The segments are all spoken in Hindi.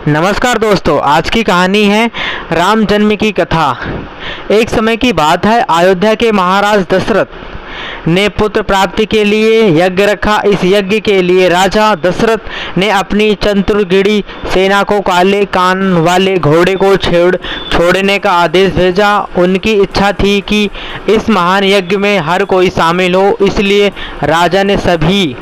नमस्कार दोस्तों, आज की कहानी है राम जन्म की कथा। एक समय की बात है, अयोध्या के महाराज दशरथ ने पुत्र प्राप्ति के लिए यज्ञ रखा। इस यज्ञ के लिए राजा दशरथ ने अपनी चतुर्गिड़ी सेना को काले कान वाले घोड़े को छोड़ने का आदेश भेजा। उनकी इच्छा थी कि इस महान यज्ञ में हर कोई शामिल हो, इसलिए राजा ने सभी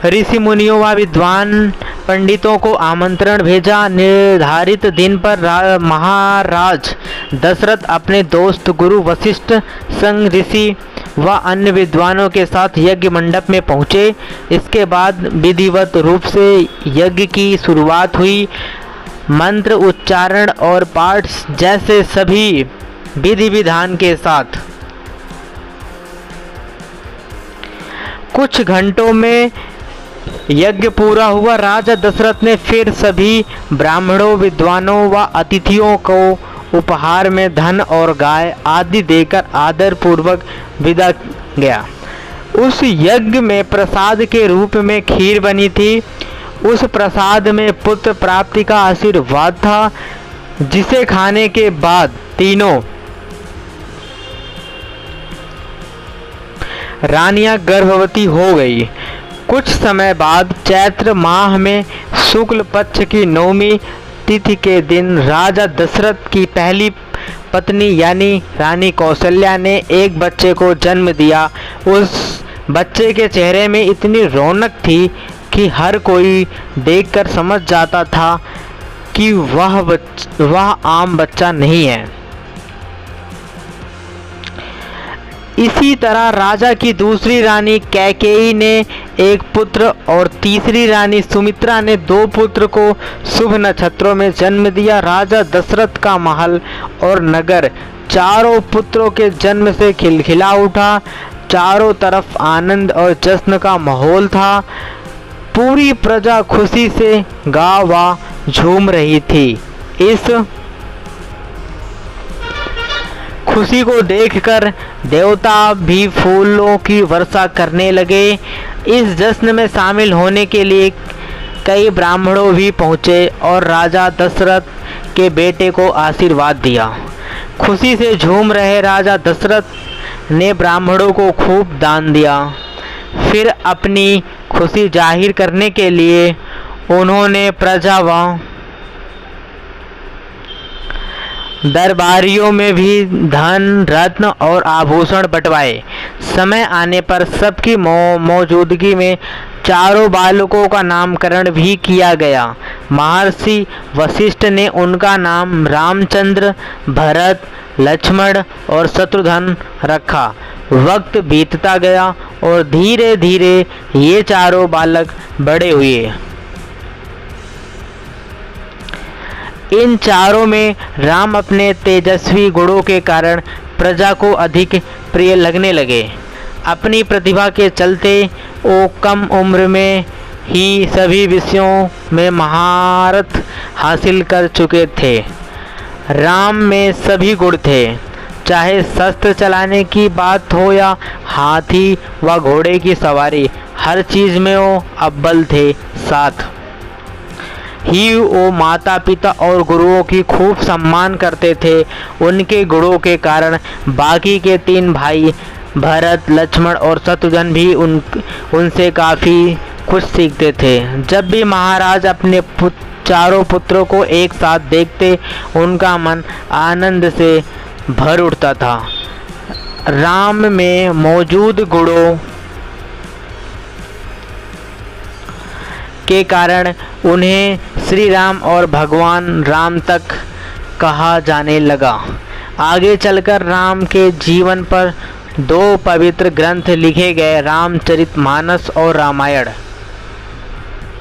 ऋषि मुनियों व विद्वान पंडितों को आमंत्रण भेजा। निर्धारित दिन पर महाराज दशरथ अपने दोस्त गुरु वशिष्ठ संग ऋषि व अन्य विद्वानों के साथ यज्ञ मंडप में पहुँचे। इसके बाद विधिवत रूप से यज्ञ की शुरुआत हुई। मंत्र उच्चारण और पाठ जैसे सभी विधि विधान के साथ कुछ घंटों में यज्ञ पूरा हुआ। राजा दशरथ ने फिर सभी ब्राह्मणों, विद्वानों व अतिथियों को उपहार में धन और गाय आदि देकर आदर पूर्वक विदा गया। उस यज्ञ में प्रसाद के रूप में खीर बनी थी। उस प्रसाद में पुत्र प्राप्ति का आशीर्वाद था, जिसे खाने के बाद तीनों रानियां गर्भवती हो गई। कुछ समय बाद चैत्र माह में शुक्ल पक्ष की नवमी तिथि के दिन राजा दशरथ की पहली पत्नी यानी रानी कौशल्या ने एक बच्चे को जन्म दिया। उस बच्चे के चेहरे में इतनी रौनक थी कि हर कोई देखकर समझ जाता था कि वह आम बच्चा नहीं है। इसी तरह राजा की दूसरी रानी कैकेयी ने एक पुत्र और तीसरी रानी सुमित्रा ने दो पुत्र को शुभ नक्षत्रों में जन्म दिया। राजा दशरथ का महल और नगर चारों पुत्रों के जन्म से खिलखिला उठा। चारों तरफ आनंद और जश्न का माहौल था। पूरी प्रजा खुशी से गा व झूम रही थी। इस खुशी को देखकर देवता भी फूलों की वर्षा करने लगे। इस जश्न में शामिल होने के लिए कई ब्राह्मणों भी पहुँचे और राजा दशरथ के बेटे को आशीर्वाद दिया। खुशी से झूम रहे राजा दशरथ ने ब्राह्मणों को खूब दान दिया। फिर अपनी खुशी जाहिर करने के लिए उन्होंने प्रजा व दरबारियों में भी धन, रत्न और आभूषण बंटवाए। समय आने पर सबकी मौजूदगी में चारों बालकों का नामकरण भी किया गया। महर्षि वशिष्ठ ने उनका नाम रामचंद्र, भरत, लक्ष्मण और शत्रुघ्न रखा। वक्त बीतता गया और धीरे धीरे ये चारों बालक बड़े हुए। इन चारों में राम अपने तेजस्वी गुणों के कारण प्रजा को अधिक प्रिय लगने लगे। अपनी प्रतिभा के चलते वो कम उम्र में ही सभी विषयों में महारत हासिल कर चुके थे। राम में सभी गुण थे, चाहे शस्त्र चलाने की बात हो या हाथी व घोड़े की सवारी, हर चीज़ में वो अव्वल थे। साथ ही वो माता पिता और गुरुओं की खूब सम्मान करते थे। उनके गुणों के कारण बाकी के तीन भाई भरत, लक्ष्मण और शत्रुघ्न भी उनसे काफ़ी कुछ सीखते थे। जब भी महाराज अपने चारों पुत्रों को एक साथ देखते, उनका मन आनंद से भर उठता था। राम में मौजूद गुणों के कारण उन्हें श्री राम और भगवान राम तक कहा जाने लगा। आगे चलकर राम के जीवन पर दो पवित्र ग्रंथ लिखे गए, रामचरितमानस और रामायण।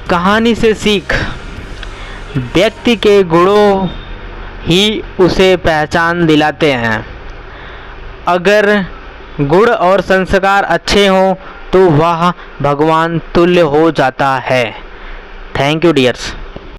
कहानी से सीख: व्यक्ति के गुणों ही उसे पहचान दिलाते हैं। अगर गुण और संस्कार अच्छे हों तो वह भगवान तुल्य हो जाता है। Thank you dears.